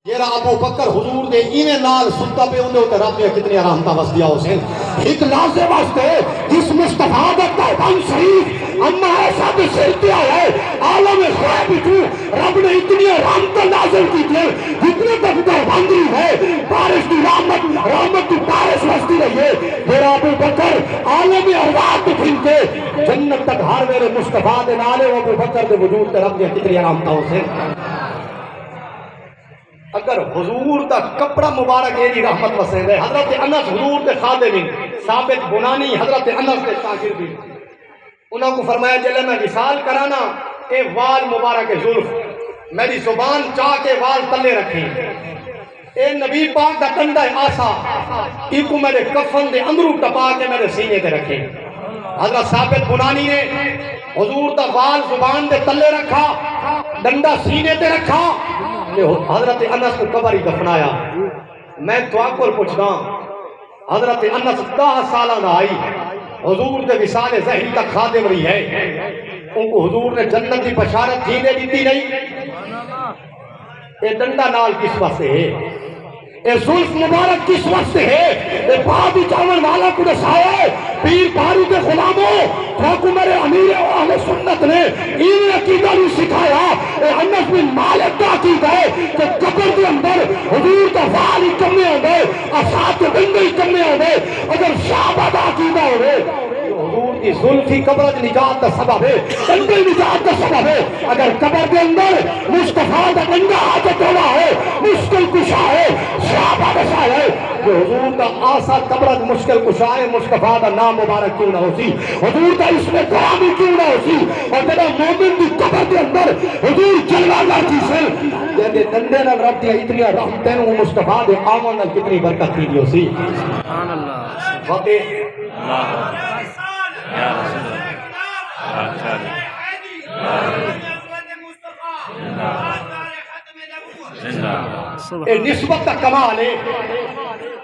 یہ ابو بکر حضور دے ایویں نال ستا پہ اندے تے رب نے کتنی رحمتاں وس دیا حسین ایک لازے واسطے جس مصطفیٰ دا قربان شریف اما ایسا دے سر پہ ہے عالم غیب تو رب نے اتنی رحمتاں نازل کی تھے جتنے تک قربانی ہے بارش کی رحمت کی بارش وستی رہی ہے پھر ابو بکر عالم ارواح تو پھر کے جنت تک ہر میرے مصطفیٰ دے نالے ابو بکر دے وجود تے رب نے کتنی رحمتاں حسین اگر حضور دا کپڑا مبارک ایری رحمت وسیل ہے حضرت انس حضور دے خادم ثابت بنانی حضرت انس دے شاگرد بھی انہوں کو فرمایا جلے میں وصال کرانا اے وال مبارک زلف میری زبان چاہ کے وال تلے رکھیں اے نبی پاک دا ڈنڈا آسا ایکو میرے کفن دے اندروں ٹپا کے میرے سینے تے رکھیں حضرت ثابت بنانی نے حضور دا وال زبان دے تلے رکھا ڈنڈا سینے تے رکھا حضرت انس کو قبر ہی دفنایا میں تو آپ کو پوچھنا حضرت انس 10 سالہ نہ آئی حضور دے وصال ظہری تک خادم رہی ہے ان کو حضور نے جنت کی بشارت جینے دیتی نہیں یہ ڈنڈا نال کس واسطے ہے اے زلف مبارک کس وقت ہے اے بادی چاول والا کو دسائے پیر پاری کے غلاموں تھوکو میرے امیر اہل سنت نے این عقیدہ نہیں سکھایا اے انس بن مالک کا عقیدہ ہے کہ قبر کے اندر حضور کا وال ہی کمے ہو گئے اصحاب کے بندے ہی کمے ہو گئے اگر شعبہ دا عقیدہ ہو گئے حضور کی ظلفی قبر نجات کا سبب ہے ڈنڈے نجات کا سبب ہے اگر قبر کے اندر مصطفیٰ کا ڈنڈا حاجت ہونا ہے مشکل کشا ہے شعبہ دسا ہے کہ حضور کا آسا قبر مشکل کشا ہے مصطفیٰ کا نام مبارک کیوں نہ ہو سی حضور کا اس میں گرامی کیوں نہ ہو سی اور جب مومن کی قبر کے اندر حضور جلوہ کرتی سے جیسے ڈنڈے نہ رب دیا اتنی رحمتیں وہ مصطفیٰ دے آمن نہ کتنی برکت کی ہو سی سبحان اللہ واقع یا رسول اللہ نسبت کا کمال ہے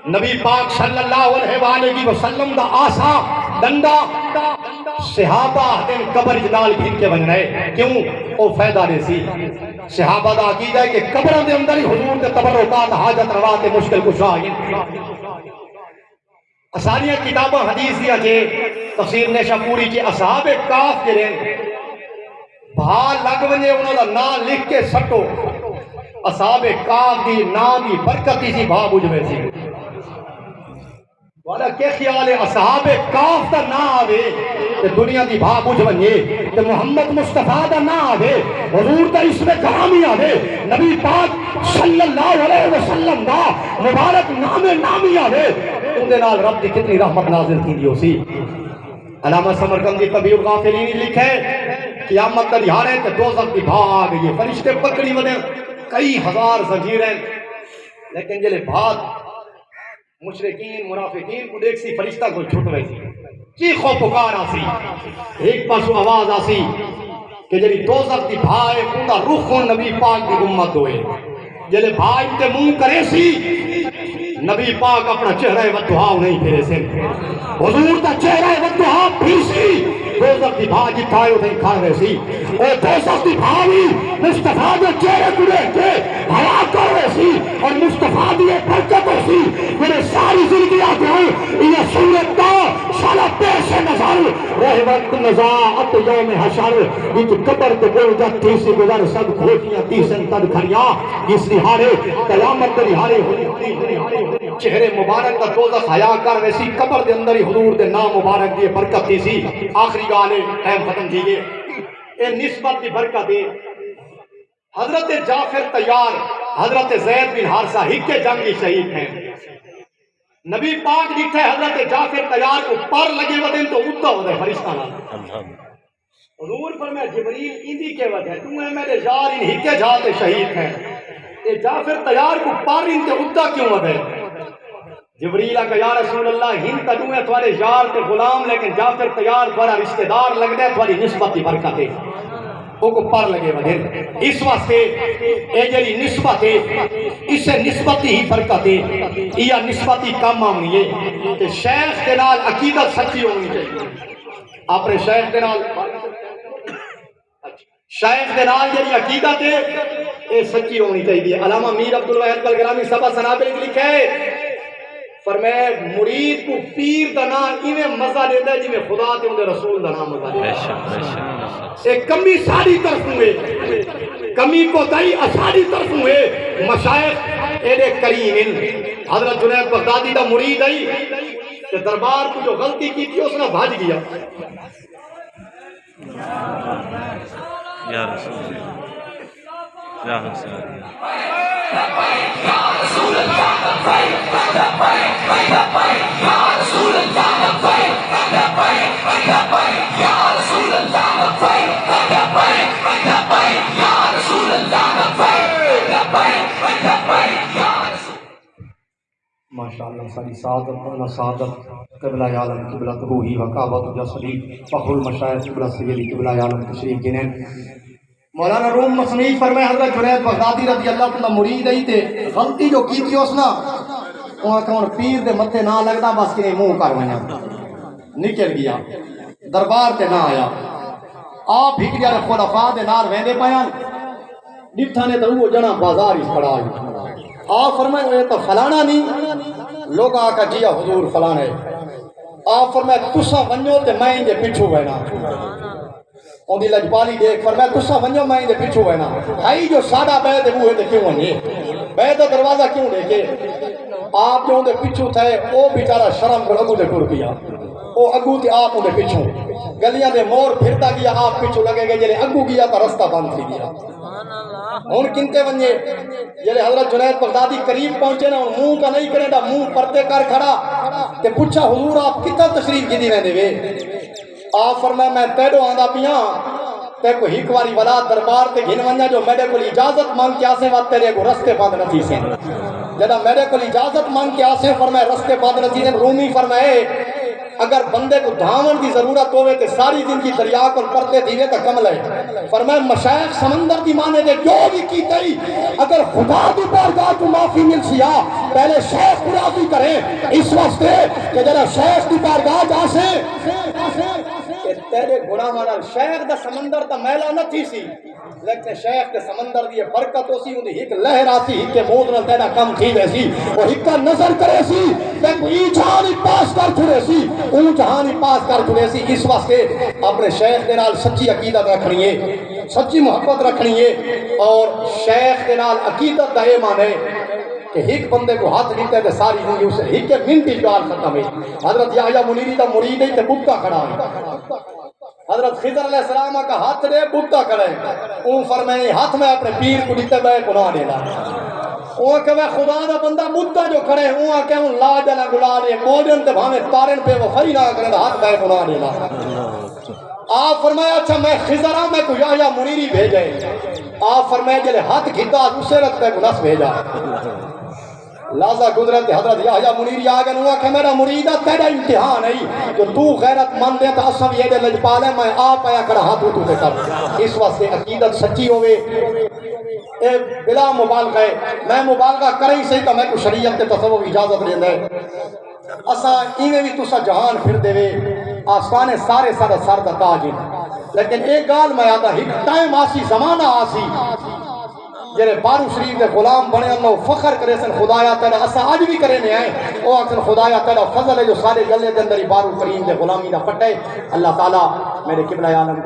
نبی پاک صلی اللہ علیہ وآلہ وسلم دا آسا ڈنڈا صحابہ دن قبر جنال گھن کے بن رہے کیوں او فائدہ دے سی صحابہ دا عقیدہ ہے کہ قبروں دے اندر ہی حضور کے تبرکات حاجت روا کے مشکل کشا ساریاں کتاباں حدیث دیا جے تفسیر نے شپوری جی اصحاب کاف کے رہن بھال لگ ونجے انہوں دا نام لکھ کے سٹو اصحاب کاف دی نام دی برکتی سی بھا بجھوے سی والا کیا خیال ہے اصحاب کاف دا نام آوے کہ دنیا دی بھا بجھونجے کہ محمد مصطفیٰ دا نام آوے حضور دا اس میں کرامی آوے نبی پاک صلی اللہ علیہ وسلم دا مبارک نامی آوے اندے نال رب دی کتنی رحمت نازل کی دیو سی علامہ سمرقندی طبیب غافلینی لکھے قیامت کا دہاڑ ہے کہ دوزخ کی بھاگ یہ فرشتے پکڑی ودے کئی ہزار زنجیریں لیکن جلے بھاگ مشرکین منافقین کو دیکھ سی فرشتہ کو چھوٹ رہی سی چیخ و پکار آسی ایک پاسو آواز آسی کہ جلی دوزخ کی بھاگ اندہ رخ نبی پاک کی امت ہوئے جلے بھاگ تے منہ کرے سی نبی پاک اپنا چہرہ ودہاؤ نہیں پھرے سے حضور کا چہرہ ودہاؤ پھر سی دوزخ دی بھاجی کھائے ہوتے ہی کھائے سی اے دوزخ دی بھاوی مصطفیٰ دے چہرے کو دیکھ کے حیا کر رہے سی اور مصطفیٰ دی برکت ہو سی میرے ساری زندگی آتے ہیں یہ صورت دا سالہ پیش نظر رہ وقت نزاعت یوم حشر ایک قبر کے بول جات تیسی گزر سب کھوٹیاں تیسن تد کھڑیا اس لحارے قیامت کے لحارے چہرے مبارک کا دوزخ حیا کر رہے سی قبر دے اندر ہی حضور دے نام مبارک دی برکت تھی سی آخری گالے ٹائم ختم کیجئے اے نسبت کی برکت ہے حضرت جعفر طیار حضرت زید بن حارثہ ہکے جنگی شہید ہیں نبی پاک دیکھتے ہیں حضرت جعفر طیار کو پر لگے ودیں تو اتھا ہو دے فرشتہ نہ حضور پر میں جبریل ایندی کے وجہ تمہیں میرے یار ان ہکے جاتے شہید ہیں اے جعفر طیار کو پر ان کے اتھا کیوں ہو دے جبریلہ کا یا رسول اللہ ہن تدوں ہے تھوڑے یار تے غلام لیکن جعفر طیار تھوڑا رشتہ دار لگ دے تھوڑی نسبت کی برکت ہے وہ کو پر لگے ودے اس واسطے اے جلی نسبت ہے اسے نسبتی ہی برکت ہے یا نسبتی کام آنی ہے کہ شیخ کے نال عقیدت سچی ہونی چاہیے اپنے شیخ کے نال شیخ دے نال جڑی عقیدت ہے اے سچی ہونی چاہیے. علامہ میر عبد الواحد بلگرامی سبا سنابل لکھا ہے فرمایا مرید کو پیر دا نام ایویں مزہ دیندا ہے جویں خدا تے اون دے رسول دا نام مزہ دیندا ہے. اے کمی ساری طرف ہوئے کمی کو تائی اساری طرف ہوئے. مشائخ ایڈے کریم حضرت جنید بغدادی دا مرید آئی کہ دربار کو جو غلطی کی تھی اس نے بھاج گیا. یا رسول اللہ یا رسول اللہ ماشاءاللہ ساری سعادت اللہ سعادت قبلہ عالم قبلہ روحی وقابت جسدی فخر المشائخ قبلہ سیدی قبلہ عالم تشریف گنیں. مولانا روم مصنف فرمائے حضرت جنید بغدادی رضی اللہ عنہ مرید ای تے غلطی جو کی تھی اس نا وہاں کون پیر دے متے نہ لگدا بس کہ منہ کر ونیا نکل گیا دربار تے نہ آیا. آپ بھیک جڑے خلفاء دے نال ویندے پیان ڈٹھا نے تے وہ جنا بازار ہی کھڑا ہے. آپ فرمائے یہ تو فلانا نہیں لوگ آکا جیا حضور فلانا ہے. آپ فرمائے تسا ونجو تے میں دے پیچھو بہنا ان دی لجپالی دیکھ فرمائے تسا ونجو میں دے پیچھو بہنا بھائی جو سادہ بیت ہے وہ ہے کیوں ونجے بیت دروازہ کیوں دیکھے. آپ جو ان دے پیچھو تھے وہ بیچارہ شرم کر اگو دے ٹر گیا وہ اگو تے آپ ان دے پیچھو گلیاں دے مور پھرتا گیا آپ پیچھو لگے گئے جلے اگو گیا تو رستہ بند تھی گیا. ہون کنتے ونجے جلے حضرت جنید بغدادی قریب پہنچے نا منہ کا نہیں کرے دا منہ پرتے کر کھڑا تے پوچھا حضور آپ کتنا تشریف کی دی رہنے وے. آپ فرمائے میں تیڑو آندہ پیاں تے کو ہیک واری ولا دربار تے گھن ونجا جو میرے کو اجازت مانگ کے آسے وقت تیرے کو رستے بند نہ تھی سے جدا میرے کو اجازت مانگ کے آسے فرمائے رستے بند نہ تھی سے. رومی فرمائے اگر بندے کو دھاون کی ضرورت ہوئے تو ساری زندگی دریا کو پڑتے دیوے تو کم لے. فرمائے مشائخ سمندر دی مانے دے جو بھی کی تئی اگر خدا دی بارگاہ تو معافی مل سیا پہلے شیخ کو راضی کریں اس واسطے کہ جرا شیخ دی بارگاہ جا سے کہ تیرے گناہ مانا شیخ دا سمندر تا میلا نہ تھی سی لیکن شیخ کے سمندر دی برکت ہو سی انہیں ایک لہر آتی ایک کے موت نہ تیرا کم تھی ویسی وہ ایک کا نظر کرے سی لیکن ای جہانی پاس کر چھڑے سی اون جہانی پاس کر چھڑے سی. اس واسطے اپنے شیخ دے نال سچی عقیدت رکھنی ہے سچی محبت رکھنی ہے اور شیخ دے نال عقیدت دا اے مانے کہ ایک بندے کو ہاتھ دیتے ہیں ساری زندگی اسے ایک کے منٹ جوال ختم ہے. حضرت یحییٰ منیری دا مرید ہے تے بکا کھڑا ہے. حضرت خضر علیہ السلام کا ہاتھ دے بکا کھڑا ہے. اون فرمائے ہاتھ میں اپنے پیر کو دیتے بے گناہ دینا اون کہ میں خدا دا بندہ مدہ جو کھڑے اون کہ اون لا جنا گلا دے بوجن تے بھاویں تارن پہ وفائی نہ کرے ہاتھ بے گناہ دینا. آپ فرمایا اچھا میں خضرہ میں کو یحییٰ منیری بھیجے. آپ فرمائے جلے ہاتھ گھتا اسے رکھ پہ گناہ بھیجا لازا گزرت حضرت یحییٰ منیری آگے ہوا کہ میرا مریدہ تیرا امتحان ہے جو تو غیرت مند ہے تو اصلا یہ دے لجپال ہے میں آپ آیا کر ہاتھوں تو دے کر. اس واسطے عقیدت سچی ہوئے اے بلا مبالغہ ہے. میں مبالغہ کریں صحیح تو میں کو شریعت کے تصور اجازت لیندے اسا ایویں بھی تسا جہان پھر دے وے آسمانے سارے سارے سر دا تاج ہیں لیکن ایک گال میں آتا ایک ٹائم آسی زمانہ آسی جرے بارو شریف دے غلام بنے اللہ فخر کرے سن خدایا تیرا اسا آج بھی کرے نہیں آئے او اکسن خدایا تیرا فضل ہے جو سارے گلے دے اندر بارو کریم دے غلامی دا پٹے. اللہ تعالیٰ میرے قبلہ عالم